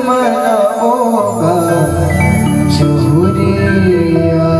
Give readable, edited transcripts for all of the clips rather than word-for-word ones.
मनाओगा जोरिया।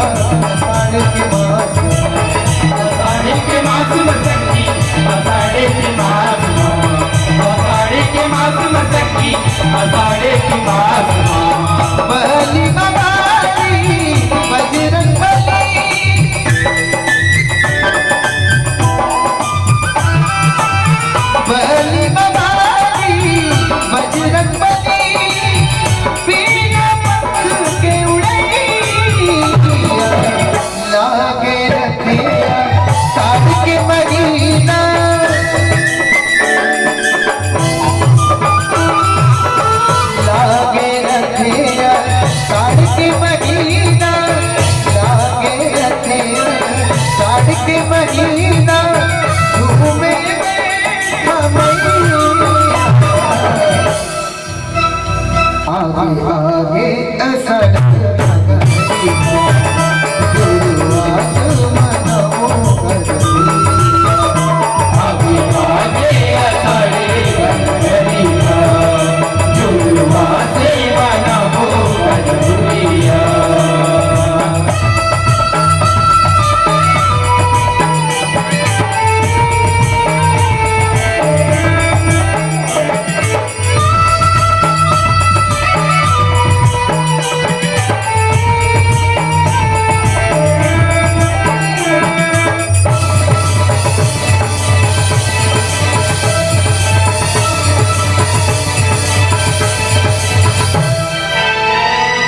आषाढ़ के मास आषाढ़ के मास में सखी आषाढ़ के मास आषाढ़ के मास में सखी आषाढ़ के मास बली बगारी बजरंग बली बली बगारी बजरंग बली पीर पंख के उड़ैया लागे रखिया साथ के महीना लागे रखिया साथ के महीना लागे रखिया साथ के महीना झूमे आगे आगे असर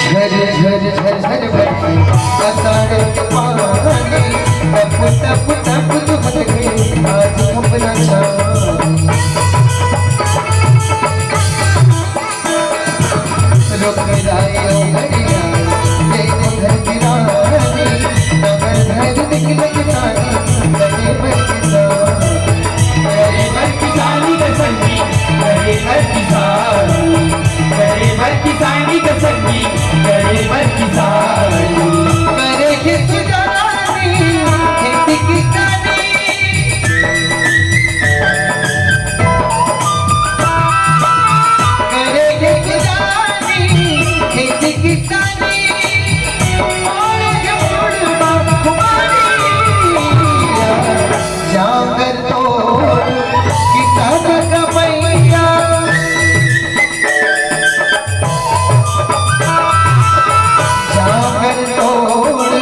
झर झर झर भरती आषाढ़ के पानी टप टप टप चुमत गई आज अपना चांद रुक जाए ओ घड़िया तेरे घर की रानी नगर धर निकल किसानी गले भर किसानी गले भर किसानी का सखी गले भर किसानी गले भर किसानी का सखी गले भर किसानी करे खेत जानी खेती किसानी करे खेत जानी खेती किसानी और जोड़ बाबा कुमारी जाकर तोड़ किसान का मैया जाकर तोड़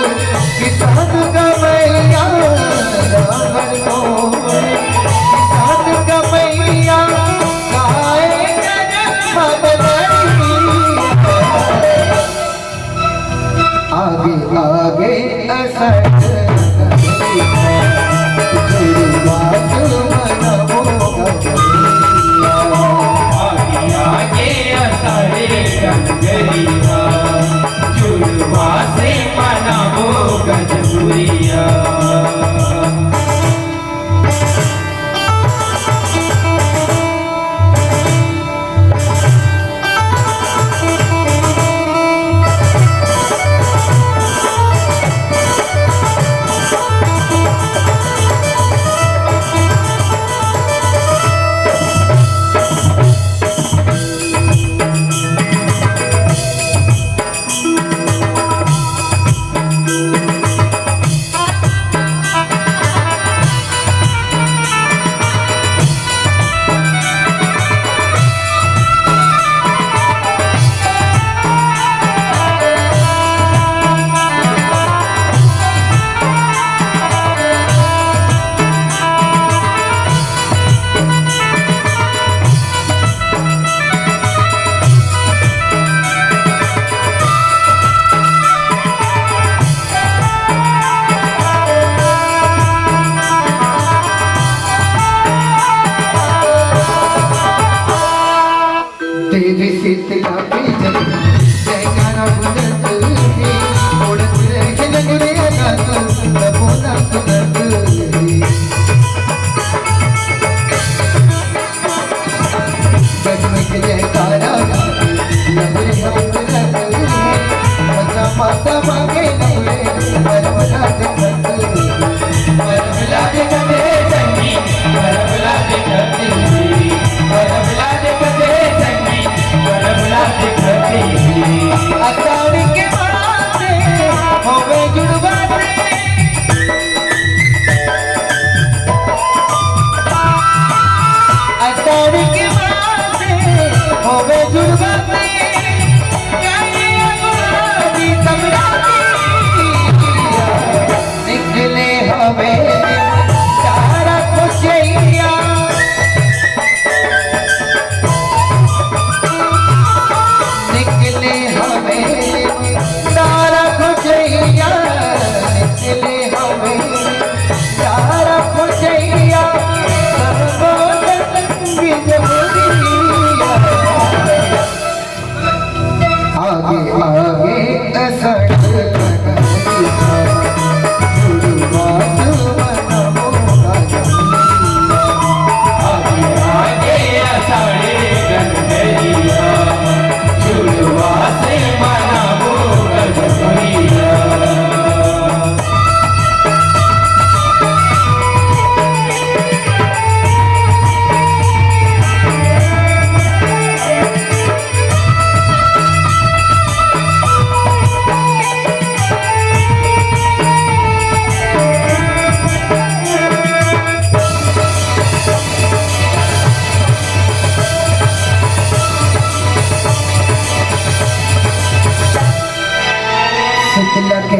किसान का मैया जाकर तोड़ किसान का मैया गाए आगे आगे असर आगे असारे गंगरिया जुड़वा से मनावो गजबुरिया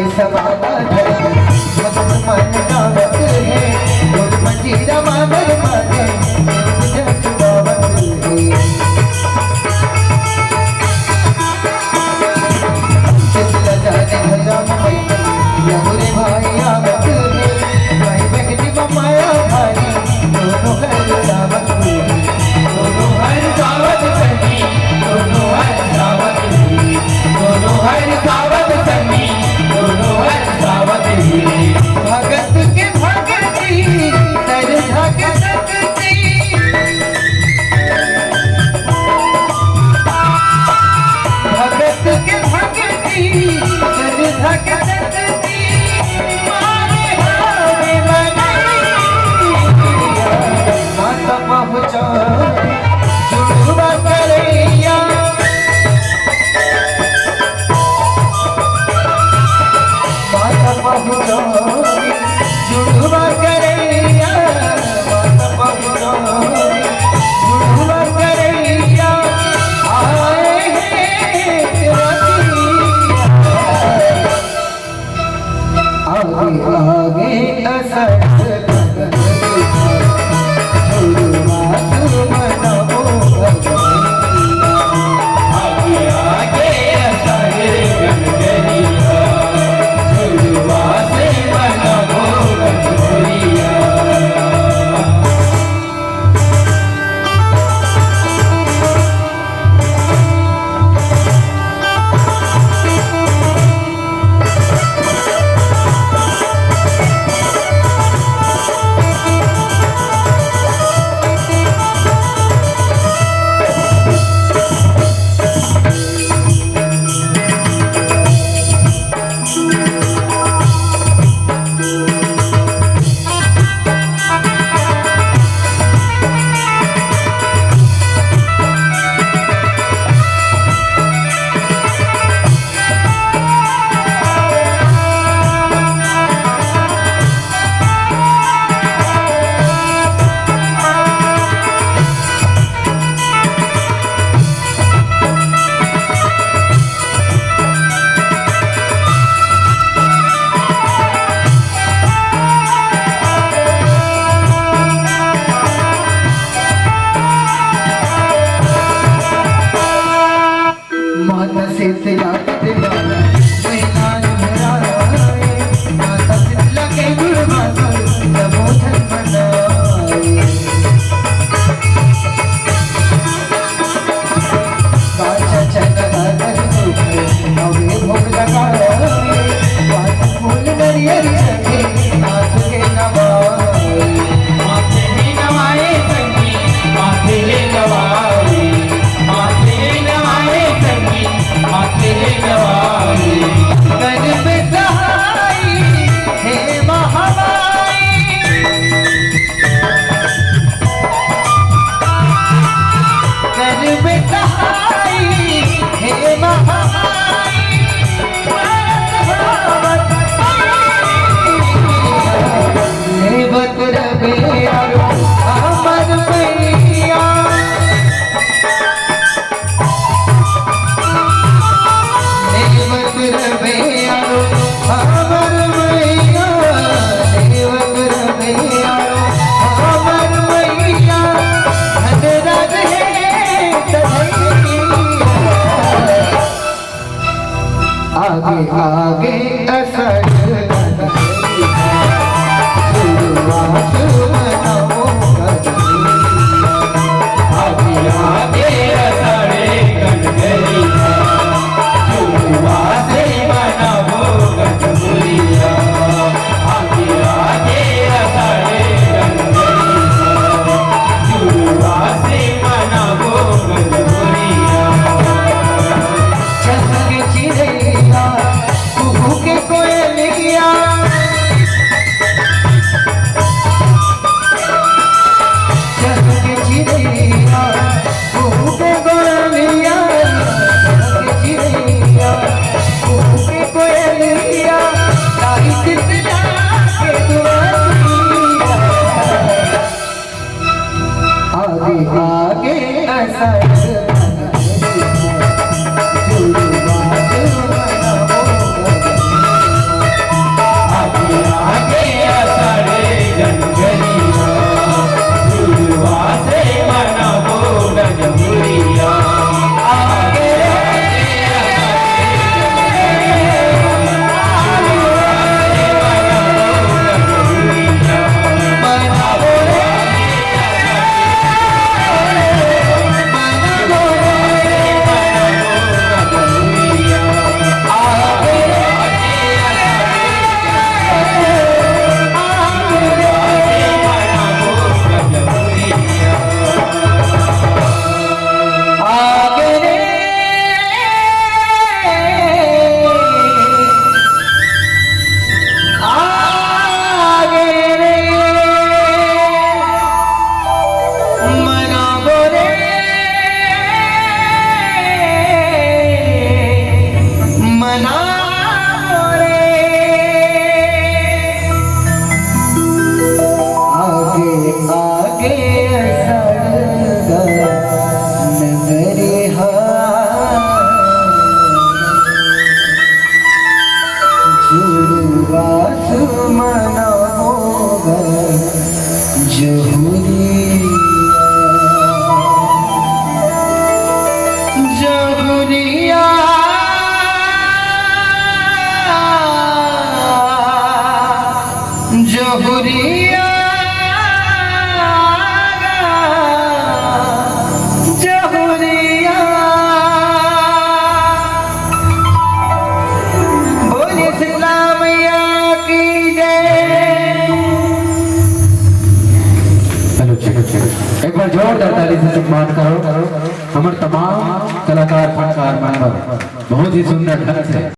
करे समाना धर्म मगन मन गावत है बोल मंजीरा मानर माने जस गावत है चितला जाने हजाम मैया यमुरे भाई आवत है भाई बहनी माया भाई दोनों घर गावत है दोनों हर सावत संगी दोनों हर सावत ही दोनों हर सावत संगी दोनों हर सावत ही भगत के भगती सरधा के सकती भगत के भगती सरधा के सकती मारे हारे माता पहुँचा जुड़वा करैया माता पहुँचा जुड़वा करैया माता पहुँचा जुड़वा करैया आए हैं आगे आगे असर आगे आगे सारे गनगरिया झुलवा से मनावो गनगरिया माता शीतला के दीवाना मैदान भराए माता शीतला के गुणगान सबोधन मनाए काचा चंदन सुख अवे भोग लगाए पान फूल नरियर चढ़े नाथ के नवाए माथे ही नवाए संगी माथे ही नवाए माथे ही नवाए संगी माथे ही नवाए कर पे सहाय हे महामाई कर पे सहाय हे महामाई सेवक रबे आरो अमर मैया सेवक रबे आरो अमर मैया सेवक रबे आरो अमर मैया धनराज है आगे आगे असर आगे आगे सारे गनगरिया झुलवा से मनावो गनगरिया आगे आगे सारे गनगरिया झुलवा से मनावो गनगरिया चहक चिड़ैया कुहू के कोयलिया मना होगा जहुरिया जहुरिया जहुरिया जहुरिया बोले शीतला मैया की जय। चलो चलो चलो एक बार जोरदार ताली से सम्मान करो हमारे तमाम कलाकार फनकार मेंबर बहुत ही सुंदर ढंग से